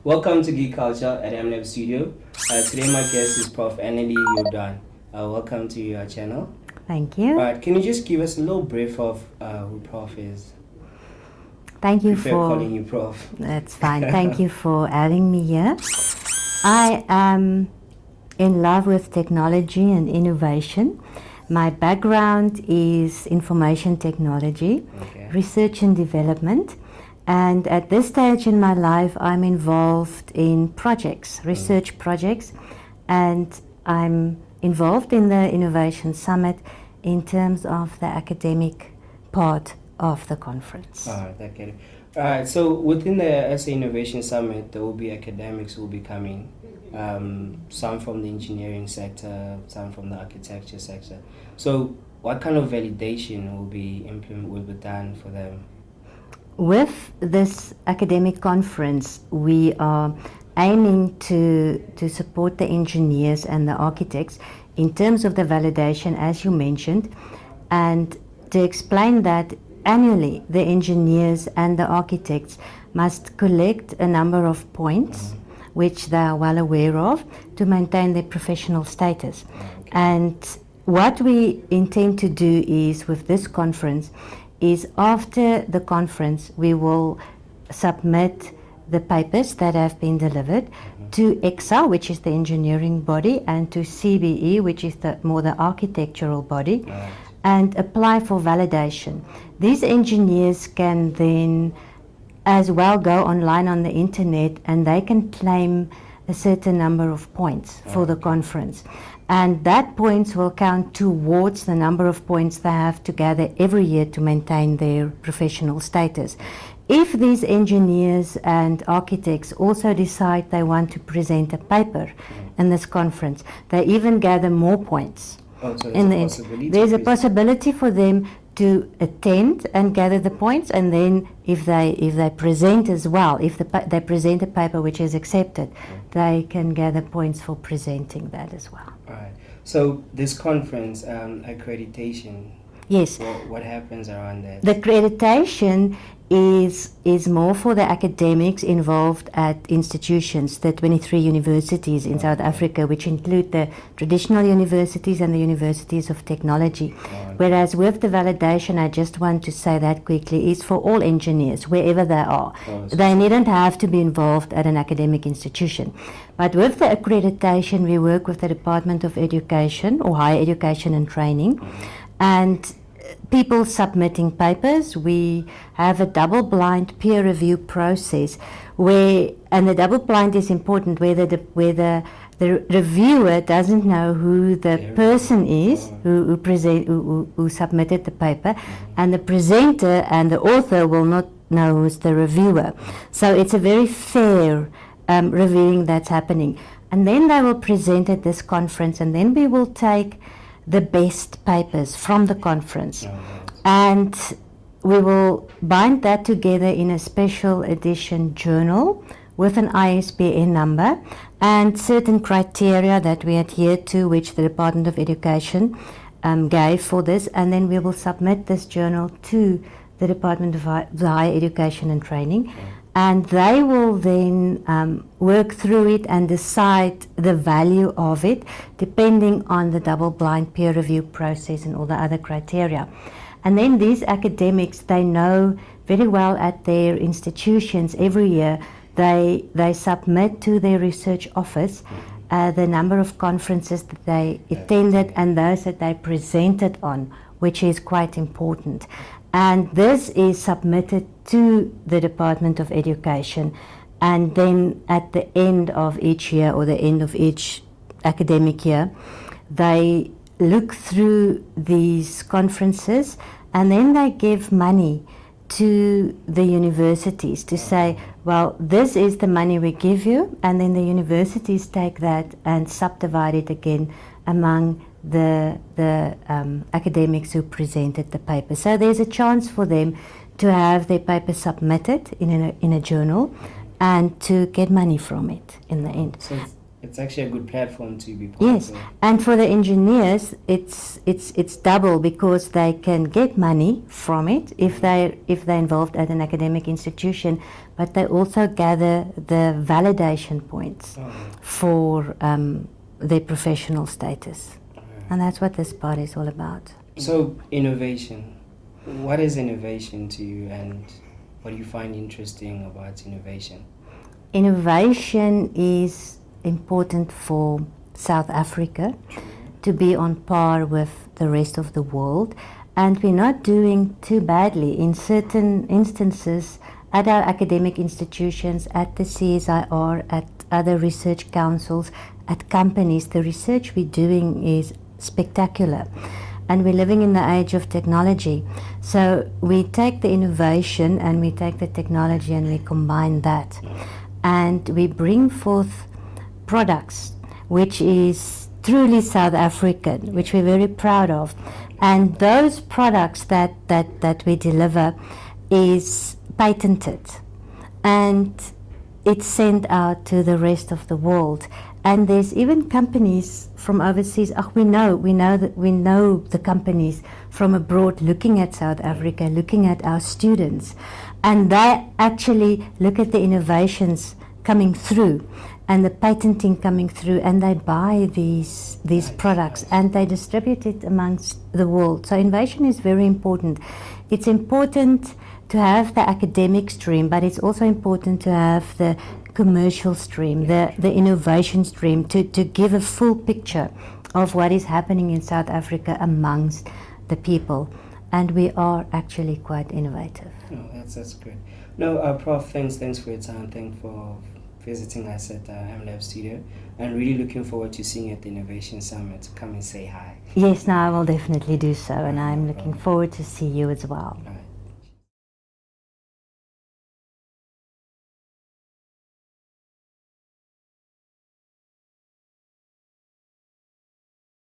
Welcome to Geek Culture at MNEB Studio. Today my guest is Prof. Annalie Jordan. Welcome to your channel. Thank you. Can you just give us a little brief of who Prof is? Thank you Prefer for calling you Prof. That's fine. Thank you for having me here. I am in love with technology and innovation. My background is information technology, research and development. And at this stage in my life, I'm involved in projects, research projects, and I'm involved in the Innovation Summit in terms of the academic part of the conference. Alright, so within the SA Innovation Summit, there will be academics who will be coming, some from the engineering sector, some from the architecture sector. So what kind of validation will be done for them? With this academic conference, we are aiming to support the engineers and the architects in terms of the validation, as you mentioned, and to explain that annually the engineers and the architects must collect a number of points, which they are well aware of, to maintain their professional status. And what we intend to do is, with this conference, is after the conference we will submit the papers that have been delivered to EXA, which is the engineering body, and to CBE, which is the architectural body, and apply for validation. These engineers can then as well go online on the internet and they can claim a certain number of points for the conference. And that points will count towards the number of points they have to gather every year to maintain their professional status. If these engineers and architects also decide they want to present a paper in this conference, they even gather more points. So there's a possibility for them to attend and gather the points, and then if they present as well, if they present a paper which is accepted, they can gather points for presenting that as well. Alright. So this conference, accreditation. Yes. What happens around that? The accreditation is more for the academics involved at institutions, the 23 universities in South Africa, which include the traditional universities and the universities of technology. Whereas with the validation, I just want to say that quickly, is for all engineers, wherever they are. They needn't have to be involved at an academic institution. But with the accreditation, we work with the Department of Education or Higher Education and Training, and people submitting papers. We have a double-blind peer review process and the double-blind is important, where the reviewer doesn't know who the person is who submitted the paper, and the presenter and the author will not know who's the reviewer. So it's a very fair reviewing that's happening. And then they will present at this conference, and then we will take the best papers from the conference, and we will bind that together in a special edition journal with an ISBN number and certain criteria that we adhere to, which the Department of Education gave for this, and then we will submit this journal to the Department of Higher Education and Training, and they will then work through it and decide the value of it depending on the double-blind peer review process and all the other criteria. And then these academics, they know very well at their institutions every year, they submit to their research office the number of conferences that they attended and those that they presented on, which is quite important. And this is submitted to the Department of Education, and then at the end of each year or the end of each academic year, they look through these conferences and then they give money to the universities to say, well, this is the money we give you, and then the universities take that and subdivide it again among the academics who presented the paper. So there's a chance for them to have their paper submitted in a journal and to get money from it in the end. It's actually a good platform to be part Yes, of. and for the engineers, it's double because they can get money from it if they're involved at an academic institution, but they also gather the validation points Oh, for their professional status, and that's what this part is all about. so innovation. What is innovation to you, and what do you find interesting about innovation? Innovation is important for South Africa to be on par with the rest of the world, and we're not doing too badly in certain instances at our academic institutions, at the CSIR, at other research councils, at companies. The research we're doing is spectacular, and we're living in the age of technology. So we take the innovation and we take the technology and we combine that, and we bring forth products which is truly South African, which we're very proud of. And those products that we deliver is patented, and it's sent out to the rest of the world. And there's even companies from overseas. We know the companies from abroad looking at South Africa, looking at our students, and they actually look at the innovations coming through and the patenting coming through, and they buy these products and they distribute it amongst the world. So innovation is very important. It's important to have the academic stream, but it's also important to have the commercial stream, the innovation stream, to give a full picture of what is happening in South Africa amongst the people. And we are actually quite innovative. No, that's good. No, Prof, thanks for your time. Thanks for visiting us at MLab Studio, and really looking forward to seeing you at the Innovation Summit. Come and say hi. Yes, no, I will definitely do so, and I'm looking forward to see you as well.